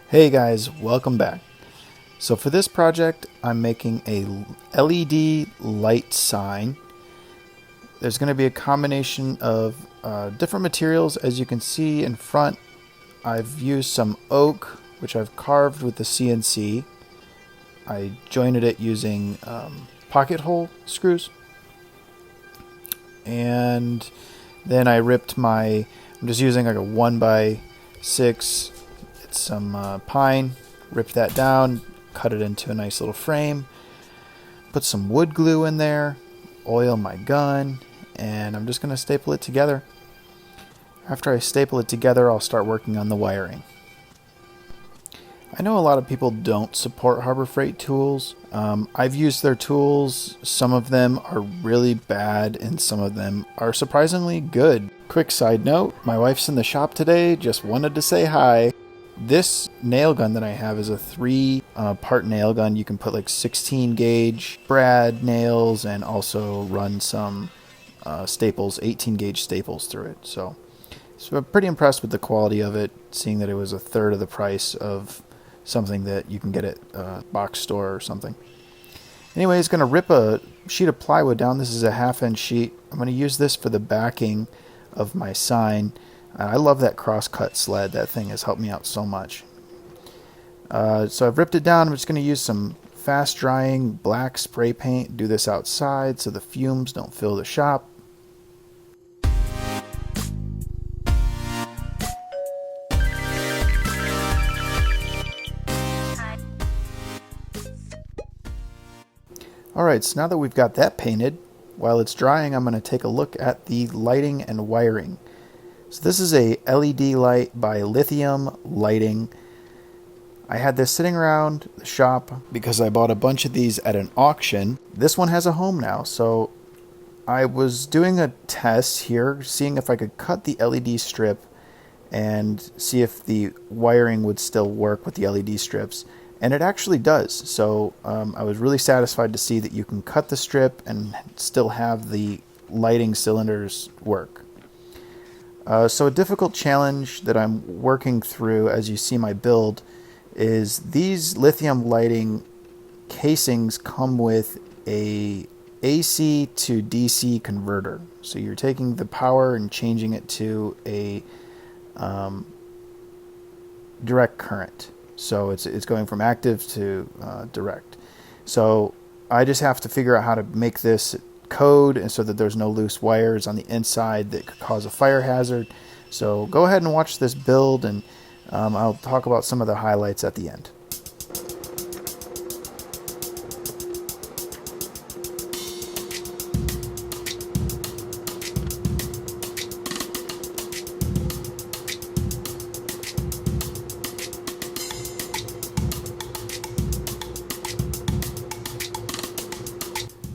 Hey guys, welcome back. So for this project, I'm making a LED light sign. There's going to be a combination of different materials. As you can see in front, I've used some oak, which I've carved with the CNC. I jointed it using pocket hole screws. And then I ripped I'm just using like a 1x6, it's some pine, ripped that down, cut it into a nice little frame, put some wood glue in there, oil my gun, and I'm just going to staple it together. After I staple it together, I'll start working on the wiring. I know a lot of people don't support Harbor Freight tools. I've used their tools. Some of them are really bad and some of them are surprisingly good. Quick side note, my wife's in the shop today, just wanted to say hi. This nail gun that I have is a 3-part nail gun. You can put like 16 gauge brad nails and also run some staples, 18 gauge staples through it. So I'm pretty impressed with the quality of it, seeing that it was a third of the price of something that you can get at a box store or something. Anyway, it's going to rip a sheet of plywood down. This is a 1/2-inch sheet. I'm going to use this for the backing of my sign. I love that cross-cut sled. That thing has helped me out so much. So I've ripped it down. I'm just going to use some fast-drying black spray paint. Do this outside so the fumes don't fill the shop. Alright, so now that we've got that painted, while it's drying, I'm going to take a look at the lighting and wiring. So this is a LED light by Lithium Lighting. I had this sitting around the shop because I bought a bunch of these at an auction. This one has a home now, so I was doing a test here, seeing if I could cut the LED strip and see if the wiring would still work with the LED strips. And it actually does. So I was really satisfied to see that you can cut the strip and still have the lighting cylinders work. So a difficult challenge that I'm working through as you see my build is these lithium lighting casings come with a AC to DC converter. So you're taking the power and changing it to a direct current. So it's going from active to direct. So I just have to figure out how to make this code and so that there's no loose wires on the inside that could cause a fire hazard. So go ahead and watch this build, and I'll talk about some of the highlights at the end.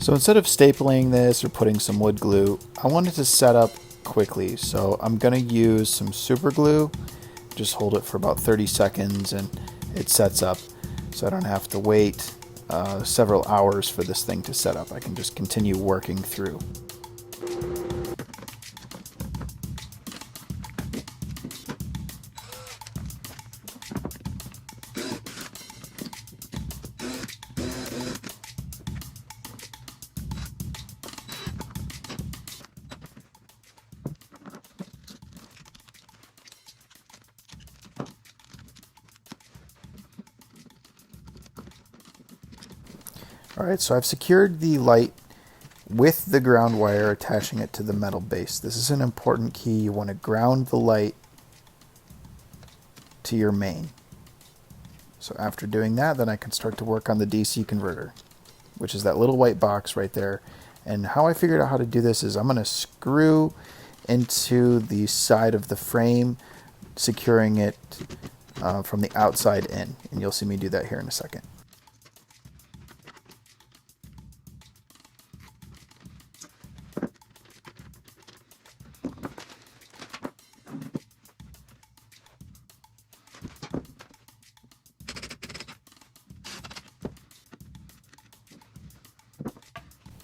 So instead of stapling this or putting some wood glue, I wanted to set up quickly. So I'm going to use some super glue, just hold it for about 30 seconds and it sets up. So I don't have to wait several hours for this thing to set up. I can just continue working through. Alright, so I've secured the light with the ground wire, attaching it to the metal base. This is an important key. You want to ground the light to your main. So after doing that, then I can start to work on the DC converter, which is that little white box right there. And how I figured out how to do this is I'm going to screw into the side of the frame, securing it from the outside in. And you'll see me do that here in a second.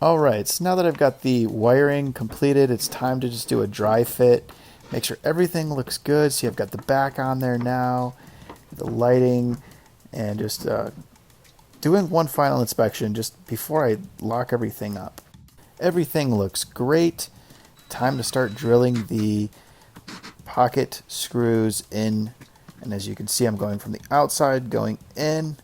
Alright, so now that I've got the wiring completed, it's time to just do a dry fit. Make sure everything looks good. See, I've got the back on there now. the lighting, and just doing one final inspection just before I lock everything up. Everything looks great. Time to start drilling the pocket screws in, and as you can see, I'm going from the outside going in.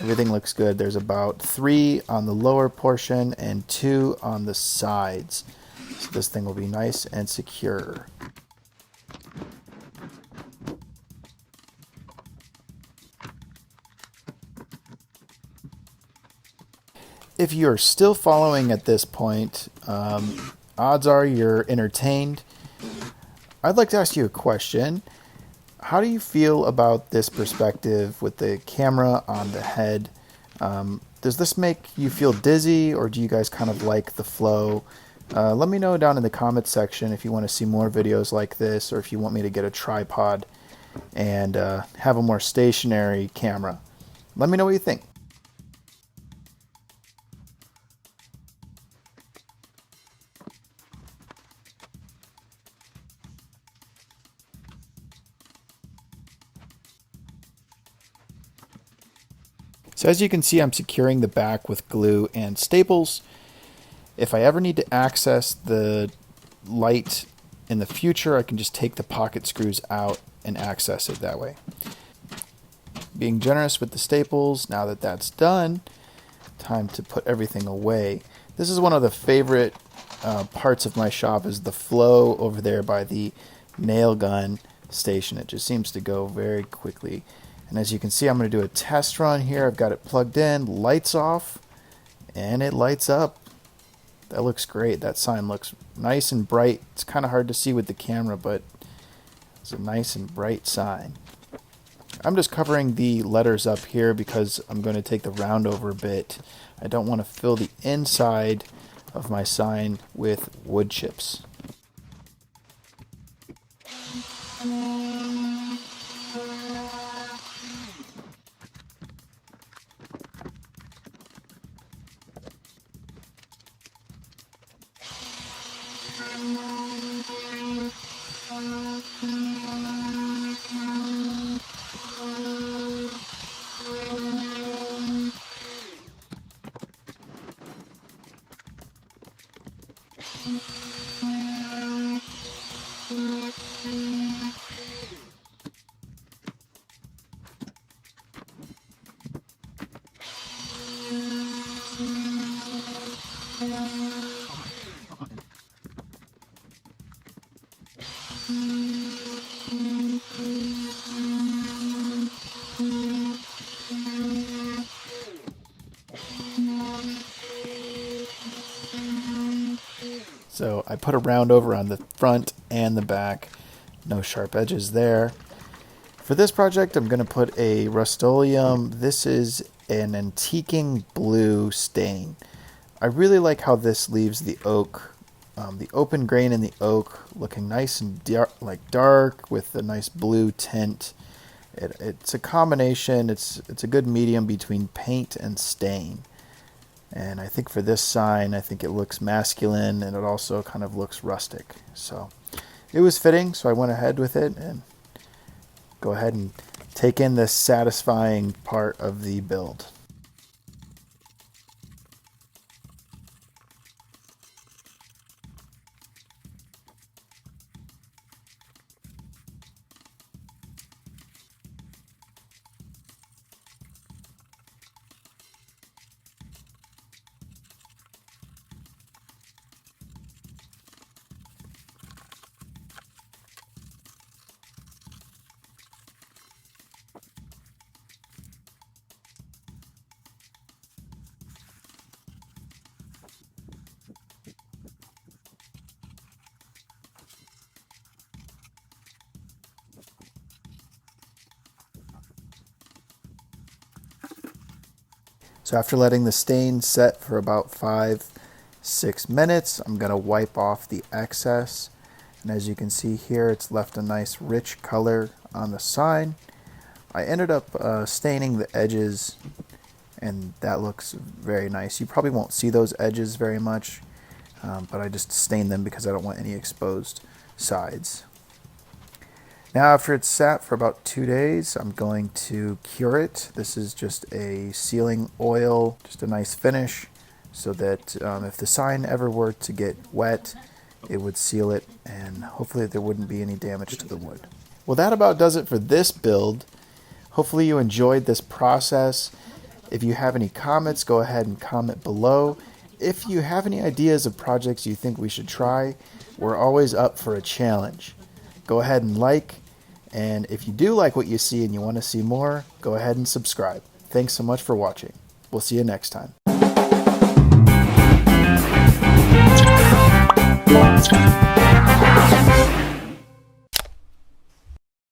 Everything looks good. There's about 3 on the lower portion and 2 on the sides, so this thing will be nice and secure. If you're still following at this point, odds are you're entertained. I'd like to ask you a question. How do you feel about this perspective with the camera on the head? Does this make you feel dizzy, or do you guys kind of like the flow? Let me know down in the comments section if you want to see more videos like this, or if you want me to get a tripod and have a more stationary camera. Let me know what you think. So as you can see, I'm securing the back with glue and staples. If I ever need to access the light in the future, I can just take the pocket screws out and access it that way. Being generous with the staples, now that that's done, time to put everything away. This is one of the favorite parts of my shop, is the flow over there by the nail gun station. It just seems to go very quickly. And as you can see, I'm going to do a test run here. I've got it plugged in, lights off, and it lights up. That looks great. That sign looks nice and bright. It's kind of hard to see with the camera, but it's a nice and bright sign. I'm just covering the letters up here because I'm going to take the round over a bit. I don't want to fill the inside of my sign with wood chips. So I put a round over on the front and the back. No sharp edges there. For this project, I'm going to put a Rust-oleum. This is an antiquing blue stain. I really like how this leaves the oak, the open grain in the oak, looking nice and dark with a nice blue tint. It's a combination. It's a good medium between paint and stain. And I think for this sign, I think it looks masculine, and it also kind of looks rustic. So it was fitting, so I went ahead with it and go ahead and take in this satisfying part of the build. So after letting the stain set for about 5-6 minutes, I'm going to wipe off the excess. And as you can see here, it's left a nice rich color on the sign. I ended up staining the edges, and that looks very nice. You probably won't see those edges very much, but I just stained them because I don't want any exposed sides. Now after it's sat for about 2 days, I'm going to cure it. This is just a sealing oil, just a nice finish, so that if the sign ever were to get wet, it would seal it, and hopefully there wouldn't be any damage to the wood. Well, that about does it for this build. Hopefully you enjoyed this process. If you have any comments, go ahead and comment below. If you have any ideas of projects you think we should try, we're always up for a challenge. Go ahead and like, and if you do like what you see and you want to see more, go ahead and subscribe. Thanks so much for watching. We'll see you next time.